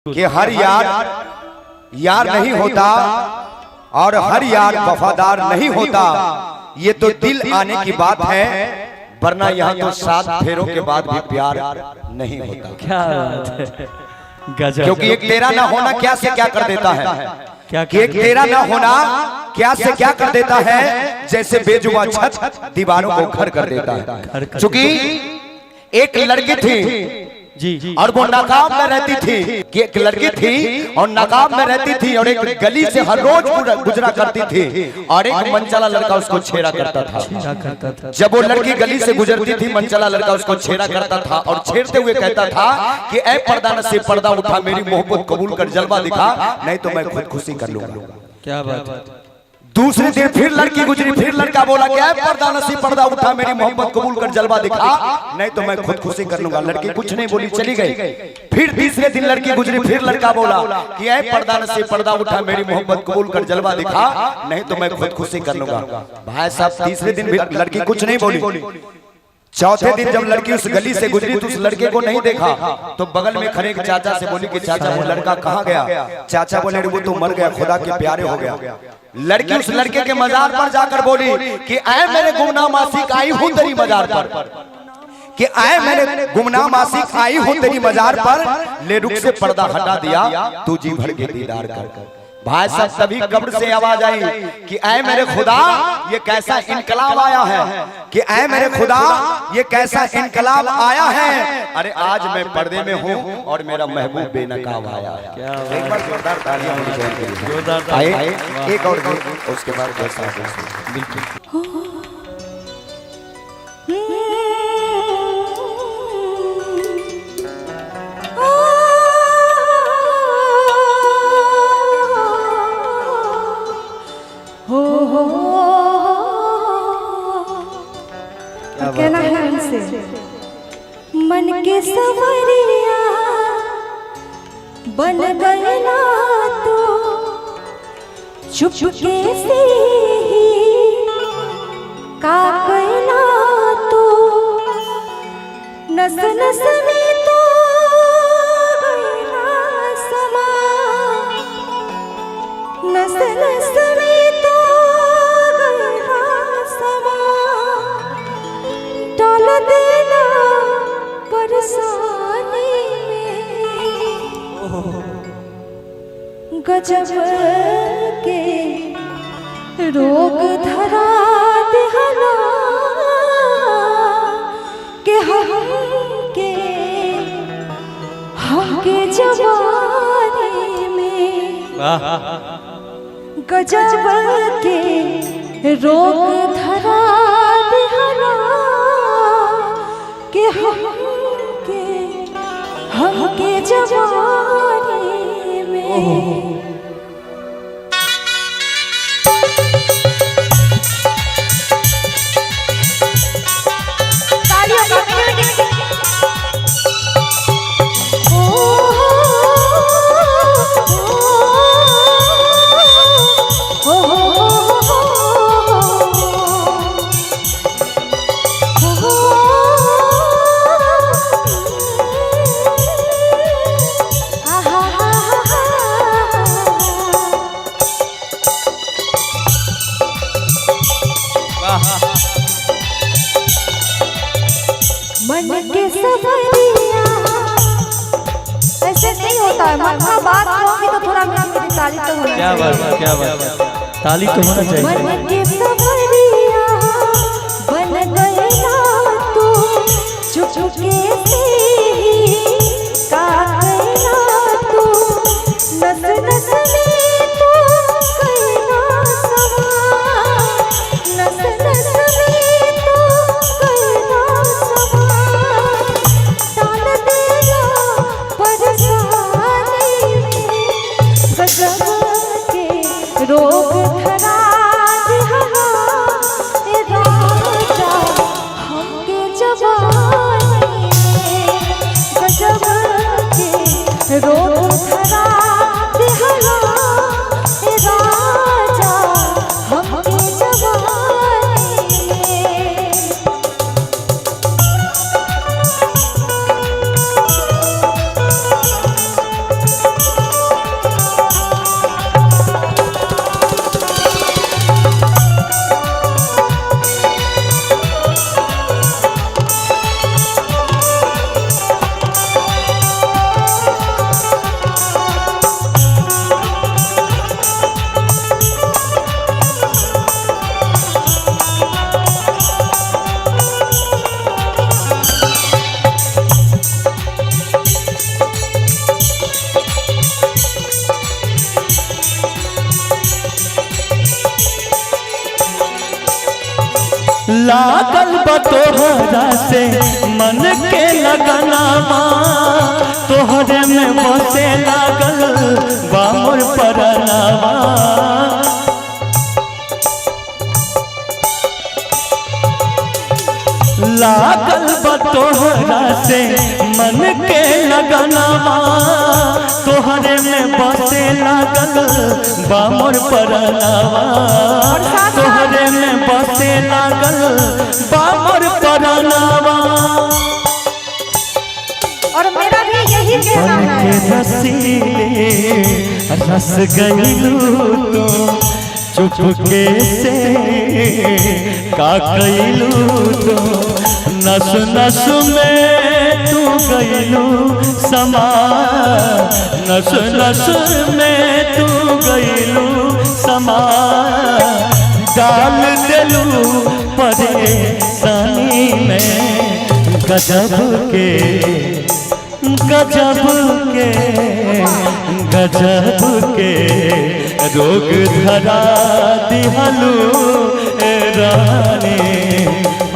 कि हर यार यार नहीं होता और हर यार वफादार नहीं होता, ये तो दिल आने की बात है, वरना यहाँ तो 7 फेरों के बाद भी प्यार नहीं होता। क्या बात है, गजब। क्योंकि एक तेरा ना होना क्या से क्या कर देता है, क्या एक तेरा ना होना क्या से क्या कर देता है, जैसे बेजुबां छत दीवारों को घर कर देता है। क्योंकि एक लड़की थी जी और वो नकाब में रहती थी, कि एक लड़की थी और नकाब में रहती थी और एक गली से हर रोज गुजरा करती थी और एक मनचला लड़का उसको छेड़ा करता था। जब वो लड़की गली से गुजरती थी, मनचला लड़का उसको छेड़ा करता था और छेड़ते हुए कहता था कि ऐ पर्दा नसीब पर्दा उठा, मेरी मोहब्बत कबूल कर जलवा दिखा, नहीं तो मैं खुद खुशी कर लूंगा। क्या बात है। दूसरे दिन फिर लड़की गुजरी, फिर लड़का बोला कि ऐ पर्दा नसीब पर्दा उठा, मेरी मोहब्बत कबूल कर जलवा दिखा, नहीं तो मैं खुद खुशी कर लूंगा। लड़की कुछ नहीं बोली, चली गई। फिर तीसरे दिन लड़की गुजरी, फिर लड़का बोला कि ऐ पर्दा नसीब पर्दा उठा, मेरी मोहब्बत कबूल कर जलवा दिखा, नहीं तो मैं खुद खुशी कर लूंगा। भाई साहब तीसरे दिन भी लड़की कुछ नहीं बोली। चौथे दिन जब लड़की उस गली से गुजरी तो उस लड़के को नहीं देखा, तो बगल में खड़े एक चाचा से बोली कि चाचा वो लड़का कहाँ गया। चाचा बोले वो तो मर गया, खुदा के प्यारे हो गया। लड़की उस लड़के के मजार पर जाकर बोली कि आए मेरे गुमनाम आशिक आई हूँ तेरी मजार पर, कि आए मेरे गुमनाम आशिक आई हूँ तेरी मजार पर, ले रुख से पर्दा हटा दिया, तू जी भर के दीदार कर। भाई साहब तभी कब्र से आवाज आई कि ऐ मेरे खुदा ये कैसा इनकलाब आया है, कि ऐ मेरे खुदा ये कैसा इनकलाब आया है, अरे आज मैं पर्दे में हूँ और मेरा महबूब बेनकाब आया है। एक बार जोरदार तालियां होनी चाहिए। आए एक और उसके बाद बिल्कुल कहना है हमसे मन के सवरिया बन गए ना तो चुपके से का कहना तो नस नस में तो गया समा, नस नस में तो गया समा, डाल देना परेशानी में, गजब के रोग धरा दिहला के हमके जवानी में, गजब के रोग धरा दिहला के हमके जवानी में। मन के सवरिया ऐसे नहीं होता है, मन का बात होगी तो थोड़ा मेरी ताली तो होना चाहिए। क्या बात है, क्या बात है, ताली तो होना चाहिए। मन के सवरिया बन गए ना तो चुपके से का कहना तो नस नस में तो कहना समा, नस नस में तो कहना समा, डाल देना परेशानी में, गजब के रोग धरा दिहला ए राजा हमके जवानी में, गजब के रोग धरा दिहला ए राजा हमके जवानी में। लागल बा तोहरा से मन के लगनावा तोहरे में बसे लागल बा मोर परनावा लागल बा तोहरा से मन के लगनावा तोहरे में बसे लागल बा मोर परनावा तोहरे में बसे लागल बा मोर परनावा और मेरा भी यही कहना है रसीले रस गईलू तो चुपके से का कैलू तो नस नस में तू गईलू समा नस नस में तू गईलू समा डाल दिलू परेशानी में गजब के रोग धरा दिहलू ए रानी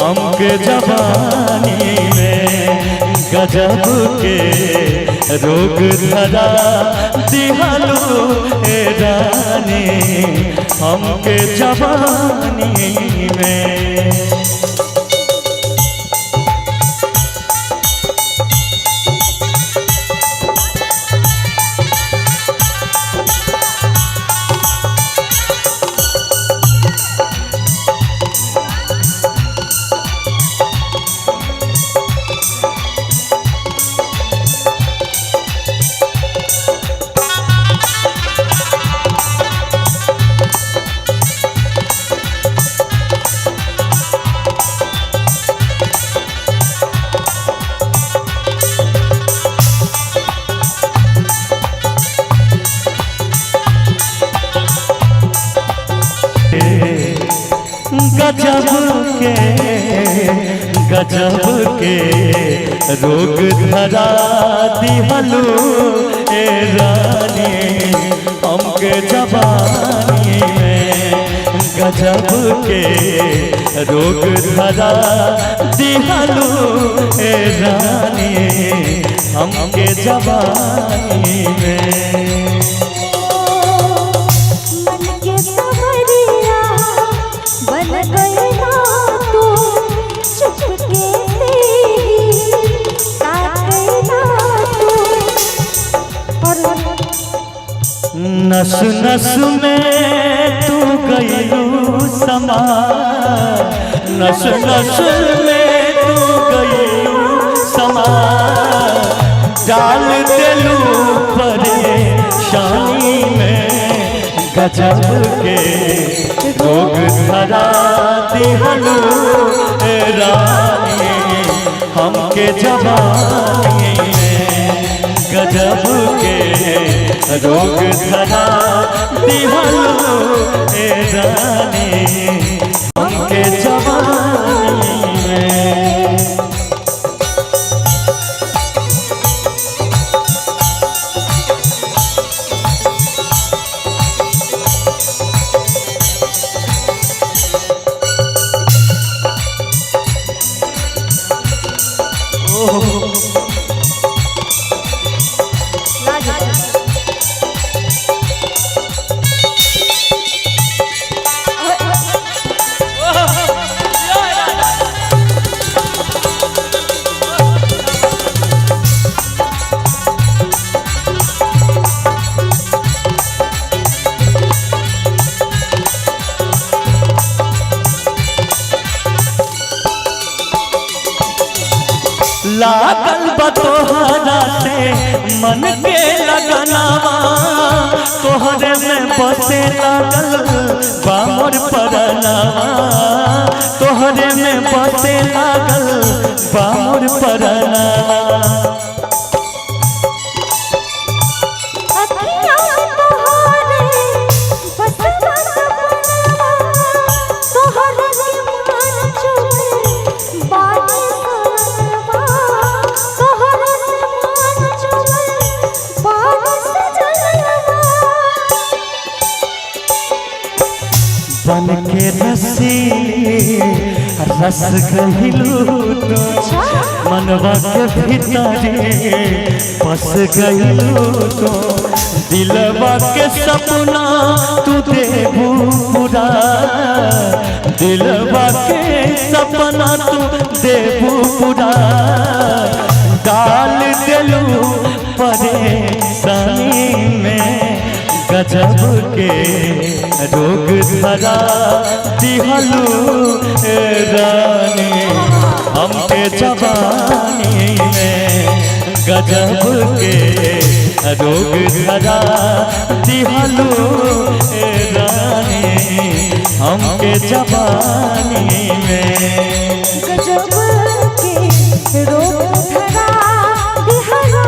हमके जवानी में गजब के रोग धरा दिहलू ए रानी हमके जवानी में गजब के रोग धरा दिहलू ए रानी हमके जवानी में गजब के रोग धरा दिहलू ए रानी हमके जवानी में नस नस में तू गईलू समा नस नस में तू गईलू समा डाल दिलू परेशानी में गजब के रोग धरा दिहलू ए रानी हमके जवानी में गजब के रोग धरा दिहलू ए रानी हमके जवानी में लागल बा तोहरा से मन के लगनावा तोहरे में बसे लागल बा मोर परनावा तोहरे में बसे लागल बा मोर परनावा बन के रसीली धस गइलू तू मनवा के भीतरे बस गइलू तू दिलवा के सपना तू देबू पूरा दिलवा के सपना तू देबू पूरा डाल दिलू परेशानी में गजब के रोग धरा दिहलू रानी हमके जवानी में गजब के रोग धरा दिहलू रानी हमके जवानी में गजब के रोग धरा दिहलू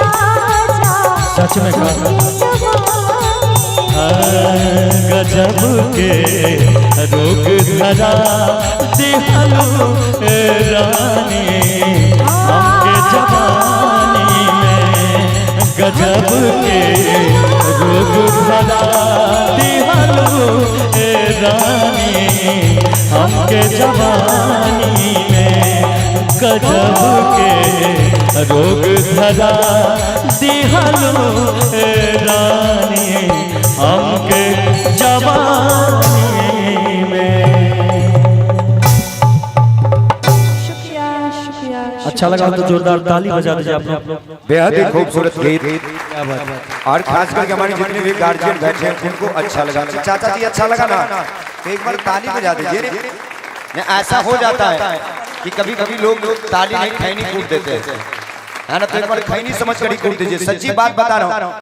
राजा सच में गजब के रोग धरा दिहलू रानी हमके जवानी में गजब के रोग धरा दिहलू रानी हमके जवानी में गजब के रोग धरा दिहलू रानी हमके जवानी में। शुक्रिया शुक्रिया अच्छा लगा तो जोरदार ताली बजा दीजिए आप लोग। बेहद ही खूबसूरत गीत और खास करके हमारे जितने भी गार्जियन बैठे हैं उनको अच्छा लगा। चाचा जी अच्छा लगा ना तो एक बार ताली बजा दीजिए। ऐसा हो जाता है कि कभी कभी लोग ताली नहीं खैनी कूट देते हैं, है ना, तो एक बार खैनी समझ कर ही कूट दीजिए। सच्ची बात बता रहा हूँ।